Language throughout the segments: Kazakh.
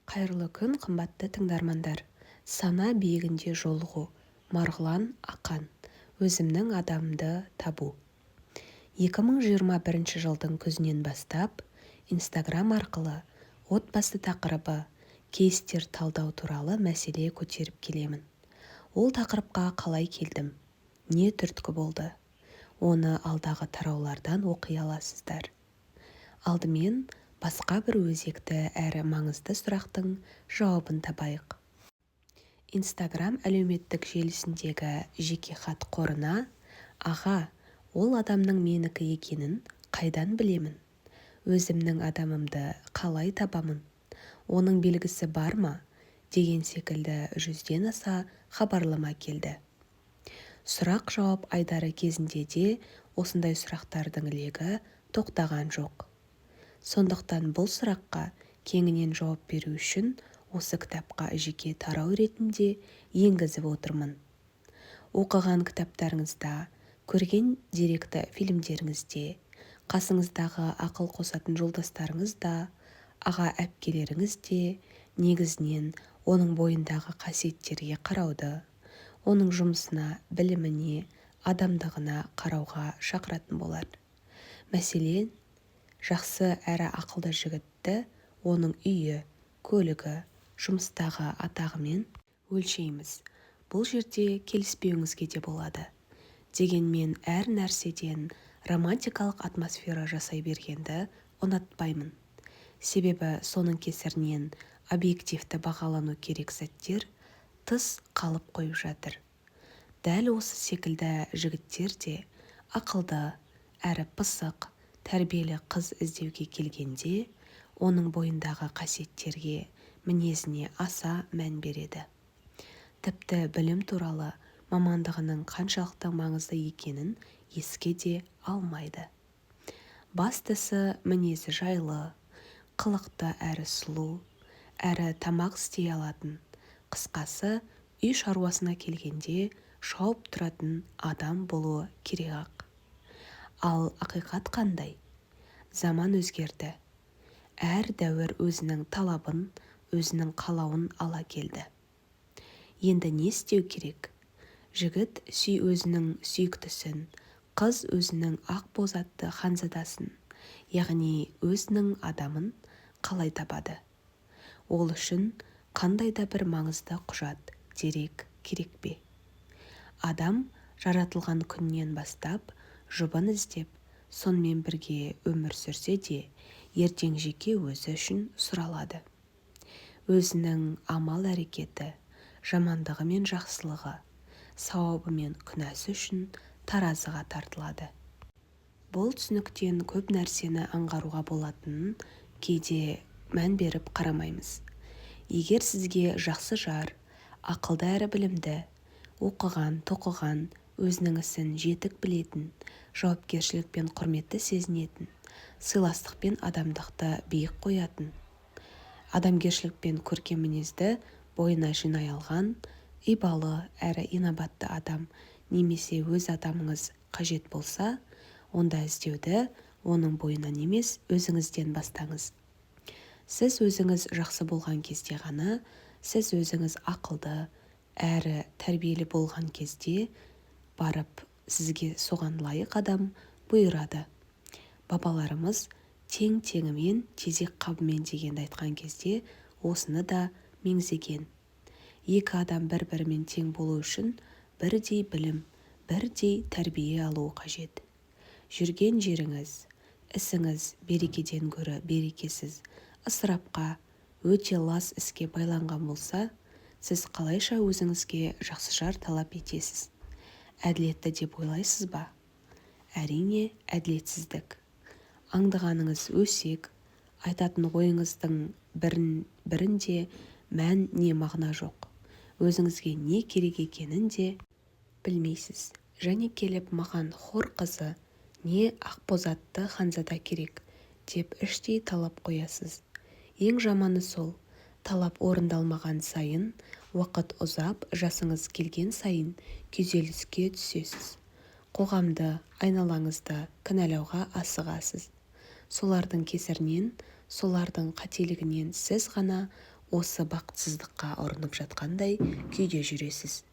Қайырлы күн, қымбатты тыңдармандар. Сана биігінде жолығу. Марғұлан Ақан. Өзімнің адамымды табу. 2021 жылдың күзінен бастап Инстаграм арқылы отбасы тақырыбы, кейстер талдау туралы мәселе көтеріп келемін. Ол тақырыпқа қалай келдім? Не түрткі болды? Оны алдағы тараулардан оқи аласыздар. Алдымен басқа бір өзекті әрі маңызды сұрақтың жауабын табайық. Инстаграм әлеуметтік желісіндегі жеке хат қорына «Аға, ол адамның менікі екенін қайдан білемін? Өзімнің адамымды қалай табамын? Оның белгісі бар ма?» деген секілді 100-ден аса хабарлама келді. Сұрақ-жауап айдары кезінде де осындай сұрақтардың легі тоқтаған жоқ. Сондықтан бұл сұраққа кеңінен жауап беру үшін осы кітапқа жеке тарау ретінде енгізіп отырмын. Оқыған кітаптарыңызда, көрген деректі фильмдеріңізде, қасыңыздағы ақыл қосатын жолдастарыңыз да, аға әпкелеріңіз де негізінен оның бойындағы қасиеттерге қарауды, оның жұмысына, біліміне, адамдығына қарауға шақыратын болар. Мәселен, жақсы әрі ақылды жігітті оның үйі, көлігі, жұмыстағы атағымен өлшейміз. Бұл жерде келіспеуіңізге де болады. Дегенмен әр нәрседен романтикалық атмосфера жасай бергенді ұнатпаймын. Себебі соның кесірінен объективті бағалану керек сәттер тыс қалып қойып жатыр. Дәл осы секілді жігіттер де ақылды әрі пысық, тәрбиелі қыз іздеуге келгенде, оның бойындағы қасиеттерге, мінезіне аса мән береді. Тіпті білім туралы мамандығының қаншалықты маңызды екенін еске де алмайды. Бастысы мінезі жайлы, қылықты әрі сұлу, әрі тамақ істей алатын, қысқасы үй шаруасына келгенде шауып тұратын адам болуы керек-ақ. Ал ақиқат қандай? Заман өзгерді. Әр дәуір өзінің талабын, өзінің қалауын ала келді. Енді не істеу керек? Жігіт өзінің сүйіктісін, қыз өзінің ақ боз атты ханзадасын, яғни өзінің адамын қалай табады? Ол үшін қандай да бір маңызды құжат, дерек керек пе? Адам жаратылған күннен бастап жұбын іздеп, сонымен бірге өмір сүрсе де, ертең жеке өзі үшін сұралады. Өзінің амал-әрекеті, жамандығы мен жақсылығы, сауабы мен күнәсі үшін таразыға тартылады. Бұл түсініктен көп нәрсені аңғаруға болатынын кейде мән беріп қарамаймыз. Егер сізге жақсы жар, ақылды әрі білімді, оқыған, тоқыған, өзінің ісін жетік білетін, жауапкершілік пен құрметті сезінетін, сыйластық пен адамдықты биік қоятын, адамгершілік пен көркем мінезді бойына жинай алған, ибалы әрі инабатты адам немесе өз адамыңыз қажет болса, онда іздеуді оның бойынан емес, өзіңізден бастаңыз. Сіз өзіңіз жақсы болған кезде ғана, сіз өзіңіз ақылды әрі тәрбиелі болған кезде барып сізге соған лайық адам бұйырады. Бабаларымыз тең-теңімен, тезек қабымен дегенді айтқан кезде осыны да меңзеген. Екі адам бір-бірімен тең болу үшін бірдей білім, бірдей тәрбие алуы қажет. Жүрген жеріңіз, ісіңіз берекеден гөрі берекесіз, ысырапқа, өте лас іске байланған болса, сіз қалайша өзіңізге жақсы жар талап етесіз? Әділетті деп ойлайсыз ба? Әрине, әділетсіздік. Аңдығаныңыз өсек, айтатын ойыңыздың бірінде мән не мағына жоқ. Өзіңізге не керек екенін де білмейсіз. Және келіп маған хор қызы, не ақбозатты ханзада керек деп іштей талап қоясыз. Ең жаманы сол, талап орындалмаған сайын, уақыт ұзап, жасыңыз келген сайын күйзеліске түсесіз. Қоғамды, айналаңызды кінәлауға асығасыз. Солардың кесірінен, солардың қателігінен сіз ғана осы бақытсыздыққа ұрынып жатқандай күйде жүресіз.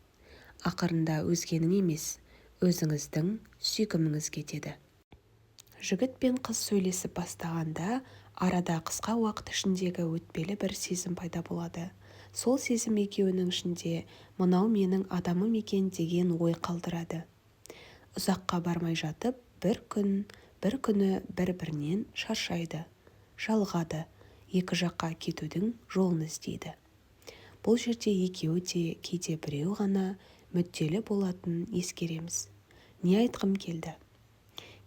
Ақырында өзгенің емес, өзіңіздің сүйкіміңіз кетеді. Жігіт пен қыз сөйлесіп бастағанда арада қысқа уақыт ішіндегі өтпелі бір сезім пайда болады. Сол сезім екеуінің ішінде мынау менің адамым екен деген ой қалдырады. Ұзаққа бармай жатып, бір күні бір-бірінен шаршайды, жалығады, екі жаққа кетудің жолын іздейді. Бұл жерде екеуі де кейде біреу ғана мүдделі болатынын ескереміз. Не айтқым келді?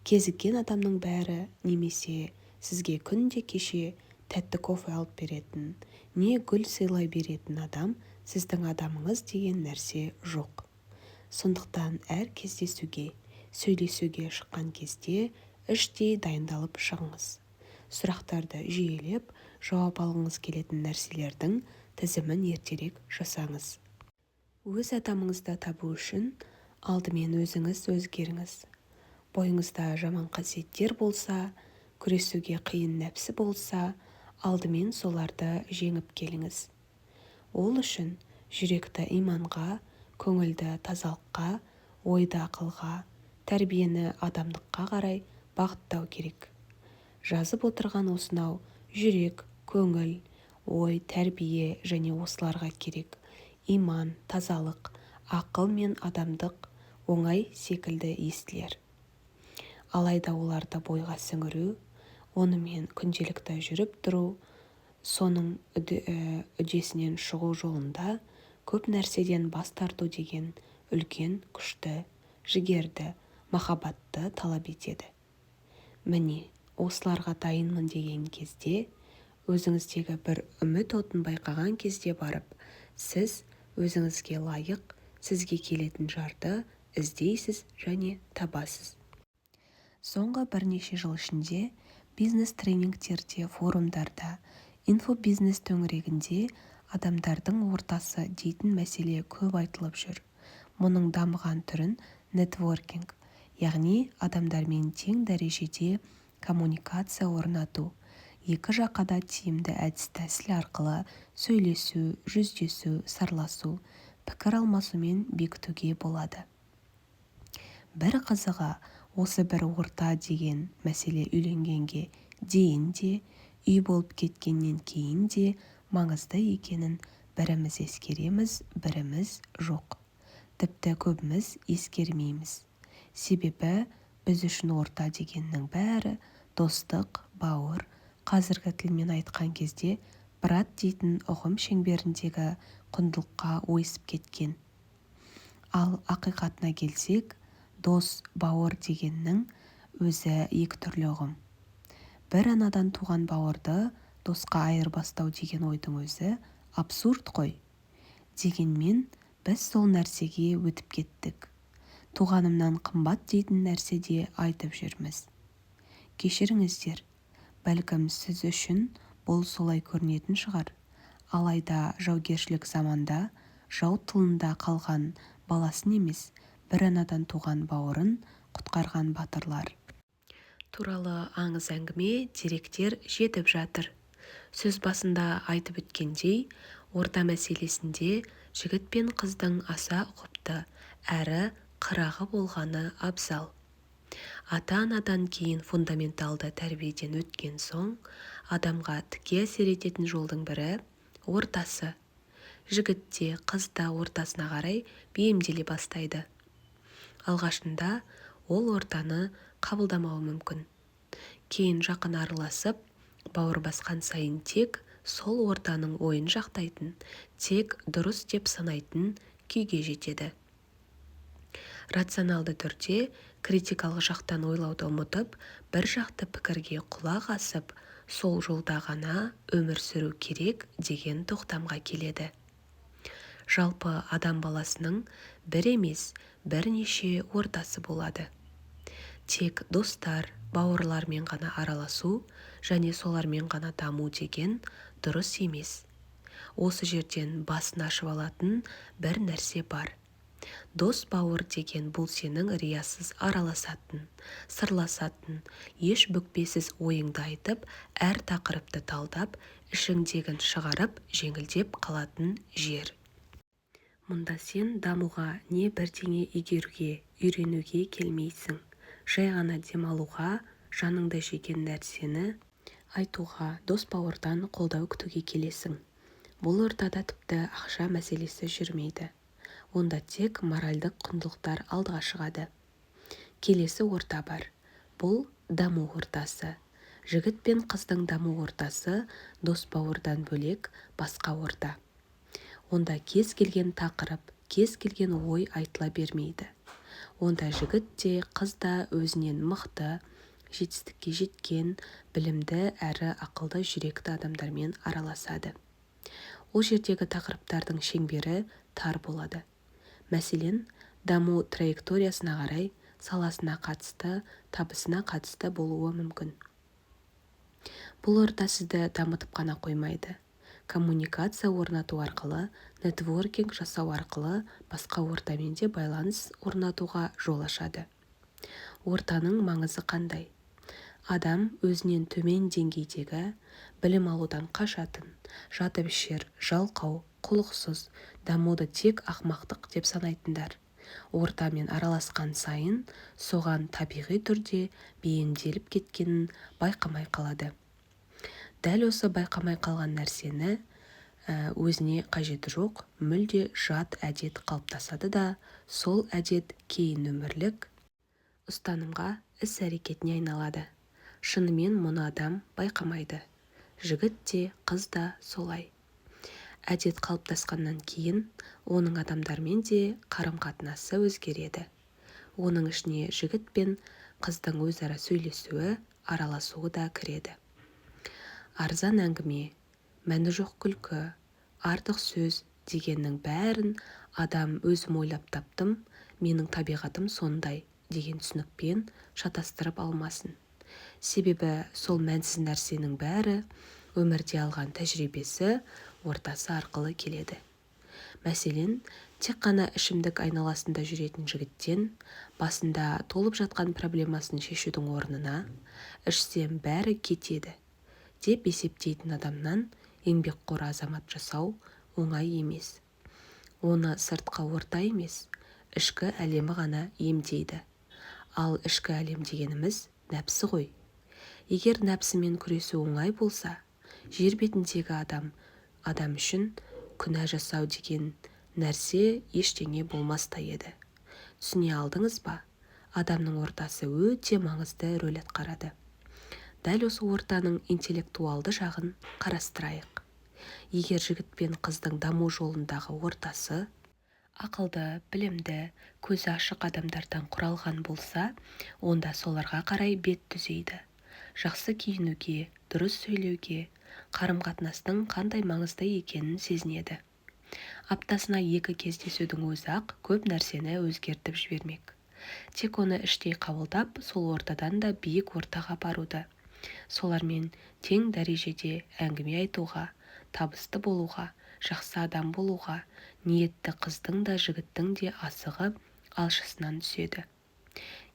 Кезіккен адамның бәрі немесе сізге күнде кеше тәтті кофе алып беретін, не гүл сыйлай беретін адам сіздің адамыңыз деген нәрсе жоқ. Сондықтан әр кездесуге, сөйлесуге шыққан кезде іштей дайындалып шығыңыз. Сұрақтарды жүйелеп, жауап алғыңыз келетін нәрселердің тізімін ертерек жасаңыз. Өз адамыңызды табу үшін алдымен өзіңіз өзгеріңіз. Бойыңызда жаман қасиеттер болса, күресуге қиын нәпсі болса, алдымен соларды жеңіп келіңіз. Ол үшін жүректі иманға, көңілді тазалыққа, ойды ақылға, тәрбиені адамдыққа қарай бағыттау керек. Жазып отырған осынау жүрек, көңіл, ой, тәрбие және осыларға керек. Иман, тазалық, ақыл мен адамдық оңай секілді естілер. Алайда оларды бойға сіңіру, онымен күнделікті жүріп тұру, соның үдесінен шығу жолында көп нәрседен бас тарту деген үлкен күшті, жігерді, махаббатты талап етеді. Міне, осыларға дайынмын деген кезде, өзіңіздегі бір үміт отын байқаған кезде барып, сіз өзіңізге лайық, сізге келетін жарды іздейсіз және табасыз. Соңғы бірнеше жыл ішінде бизнес-тренингтерде, форумдарда, инфобизнес төңірегінде адамдардың ортасы дейтін мәселе көп айтылып жүр. Мұның дамыған түрін нетворкинг, яғни адамдармен тең дәрежеде коммуникация орнату, екі жаққа да тиімді әдіс-тәсіл арқылы сөйлесу, жүздесу, сырласу, пікір алмасумен бекітуге болады. Бір қызығы, осы бір орта деген мәселе үйленгенге дейін де, үй болып кеткеннен кейін де маңызды екенін біріміз ескереміз, біріміз жоқ. Тіпті көбіміз ескермейміз. Себебі біз үшін орта дегеннің бәрі достық, бауыр, қазіргі тілмен айтқан кезде брат дейтін ұғым шеңберіндегі құндылыққа ойысып кеткен. Ал ақиқатына келсек, дос, бауыр дегеннің өзі екі түрлі ұғым. Бір анадан туған бауырды досқа айырбастау деген ойдың өзі абсурд қой. Дегенмен біз сол нәрсеге өтіп кеттік. Туғанымнан қымбат дейтін нәрседе айтып жүрміз. Кешіріңіздер, бәлкім сіз үшін бұл солай көрінетін шығар. Алайда жаугершілік заманда жау тылында қалған баласын емес, бір анадан туған бауырын құтқарған батырлар туралы аңыз әңгіме, деректер жетіп жатыр. Сөз басында айтып өткендей, орта мәселесінде жігіт пен қыздың аса ұқыпты әрі қырағы болғаны абзал. Ата-анадан кейін фундаменталды тәрбиеден өткен соң, адамға тіке әсер ететін жолдың бірі ортасы. Жігіт те қыз да ортасына қарай бейімделе бастайды. Алғашында ол ортаны қабылдамауы мүмкін. Кейін жақын араласып, бауыр басқан сайын тек сол ортаның ойын жақтайтын, тек дұрыс деп санайтын күйге жетеді. Рационалды түрде критикалық жақтан ойлауды ұмытып, бір жақты пікірге құлақ асып, сол жолда ғана өмір сүру керек деген тоқтамға келеді. Жалпы адам баласының бір емес, бірнеше ортасы болады. Тек достар, бауырлармен ғана араласу және солармен ғана даму деген дұрыс емес. Осы жерден басын ашып алатын бір нәрсе бар. Дос бауыр деген бұл сенің риясыз араласатын, сырласатын, еш бүкпесіз ойыңды айтып, әр тақырыпты талдап, ішіңдегін шығарып жеңілдеп қалатын жер. Мұнда сен дамуға не бірдеңе игеруге, үйренуге келмейсің. Жай ғана демалуға, жаныңды жеген нәрсені айтуға, дос-бауырдан қолдау күтуге келесің. Бұл ортада тіпті ақша мәселесі жүрмейді. Онда тек моральдық құндылықтар алдыға шығады. Келесі орта бар. Бұл даму ортасы. Жігіт пен қыздың даму ортасы дос-бауырдан бөлек басқа орта. Онда кез келген тақырып, кез келген ой айтыла бермейді. Онда жігіт те, қыз да өзінен мықты, жетістікке жеткен, білімді әрі ақылды жүректі адамдармен араласады. Ол жердегі тақырыптардың шеңбері тар болады. Мәселен, даму траекториясына қарай, саласына қатысты, табысына қатысты болуы мүмкін. Бұл орта сізді дамытып қана қоймайды. Коммуникация орнату арқылы, нетворкинг жасау арқылы басқа ортамен де байланыс орнатуға жол ашады. Ортаның маңызы қандай? Адам өзінен төмен деңгейдегі, білім алудан қашатын, жатып ішер, жалқау, құлықсыз, дамуды тек ақымақтық деп санайтындар. Ортамен араласқан сайын соған табиғи түрде бейімделіп кеткенін байқамай қалады. Дәл осы байқамай қалған нәрсені өзіне қажеті жоқ, мүлде жат әдет қалыптасады да, сол әдет кейін өмірлік ұстанымға, іс-әрекетіне айналады. Шынымен мұны адам байқамайды. Жігіт те, қыз да солай. Әдет қалыптасқаннан кейін оның адамдармен де қарым-қатынасы өзгереді. Оның ішіне жігіт пен қыздың өзара сөйлесуі, араласуы да кіреді. Арзан әңгіме, мәні жоқ күлкі, артық сөз дегеннің бәрін адам өзім ойлап таптым, менің табиғатым сондай деген түсінікпен шатастырып алмасын. Себебі сол мәнсіз нәрсенің бәрі өмірде алған тәжірибесі ортасы арқылы келеді. Мәселен, тек қана ішімдік айналасында жүретін жігіттен басында толып жатқан проблемасын шешудің орнына ішсем бәрі кетеді деп есептейтін адамнан еңбекқор азамат жасау оңай емес. Оны сыртқы орта емес, ішкі әлемі ғана емдейді. Ал ішкі әлем дегеніміз нәпсі ғой. Егер нәпсімен күресу оңай болса, жер бетіндегі адам үшін күнә жасау деген нәрсе ештеңе болмас та еді. Түсіне алдыңыз ба? Адамның ортасы өте маңызды рөл атқарады. Дәл осы ортаның интеллектуалды жағын қарастырайық. Егер жігіт пен қыздың даму жолындағы ортасы ақылды, білімді, көзі ашық адамдардан құралған болса, онда соларға қарай бет түзейді. Жақсы киінуге, дұрыс сөйлеуге, қарым-қатынастың қандай маңызды екенін сезінеді. Аптасына 2 кездесудің өзі-ақ көп нәрсені өзгертіп жібермек. Тек оны іштей қабылдап, сол ортадан да биік ортаға баруды. Солармен тең дәрежеде әңгіме айтуға, табысты болуға, жақсы адам болуға, ниетті қыздың да жігіттің де асығы алшысынан түседі.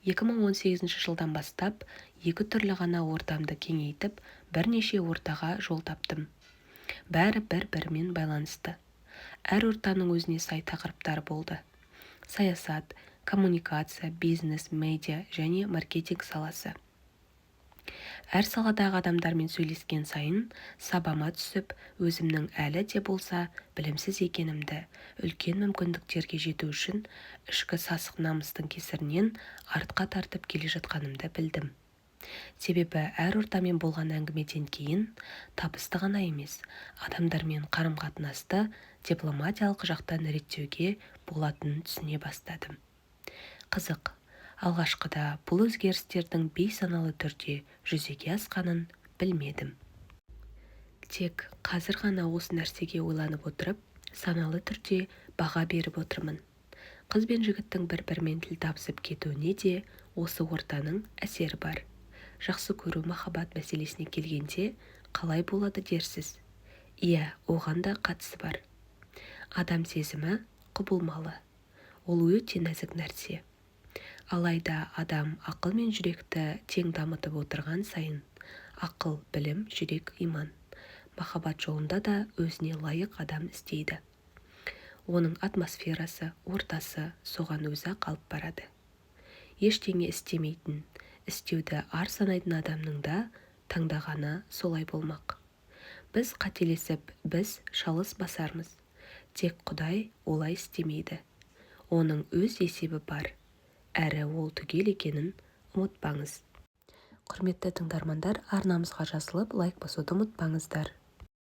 2018 жылдан бастап 2 түрлі ғана ортамды кеңейтіп, бірнеше ортаға жол таптым. Бәрі бір-бірімен байланысты. Әр ортаның өзіне сай тақырыптары болды. Саясат, коммуникация, бизнес, медиа және маркетинг саласы. Әр саладағы адамдармен сөйлескен сайын сабама түсіп, өзімнің әлі де болса білімсіз екенімді, үлкен мүмкіндіктерге жету үшін ішкі сасық намыстың кесірінен артқа тартып келе жатқанымды білдім. Себебі әр ортамен болған әңгімеден кейін табысты ғана емес, адамдармен қарым-қатынасты дипломатиялық жақтан реттеуге болатынын түсіне бастадым. Қызық. Алғашқыда бұл өзгерістердің бейсаналы түрде жүзеге асқанын білмедім. Тек қазір ғана осы нәрсеге ойланып отырып, саналы түрде баға беріп отырмын. Қыз бен жігіттің бір-бірімен тіл табысып кетуіне де осы ортаның әсері бар. Жақсы көру махаббат мәселесіне келгенде қалай болады дерсіз? Иә, оған да қатысы бар. Адам сезімі құбылмалы. Ол өте нәзік нәрсе. Алайда адам ақыл мен жүректі тең дамытып отырған сайын, ақыл, білім, жүрек, иман. махаббат жолында да өзіне лайық адам іздейді. Оның атмосферасы, ортасы соған өзі-ақ алып барады. Ештеңе істемейтін, істеуді ар санайтын адамның да таңдағаны солай болмақ. Біз қателесіп, біз шалыс басармыз. Тек Құдай олай істемейді. Оның өз есебі бар, әрі ол түгел екенін ұмытпаңыз. Құрметті тыңдармандар, арнамызға жазылып лайк басуды ұмытпаңыздар.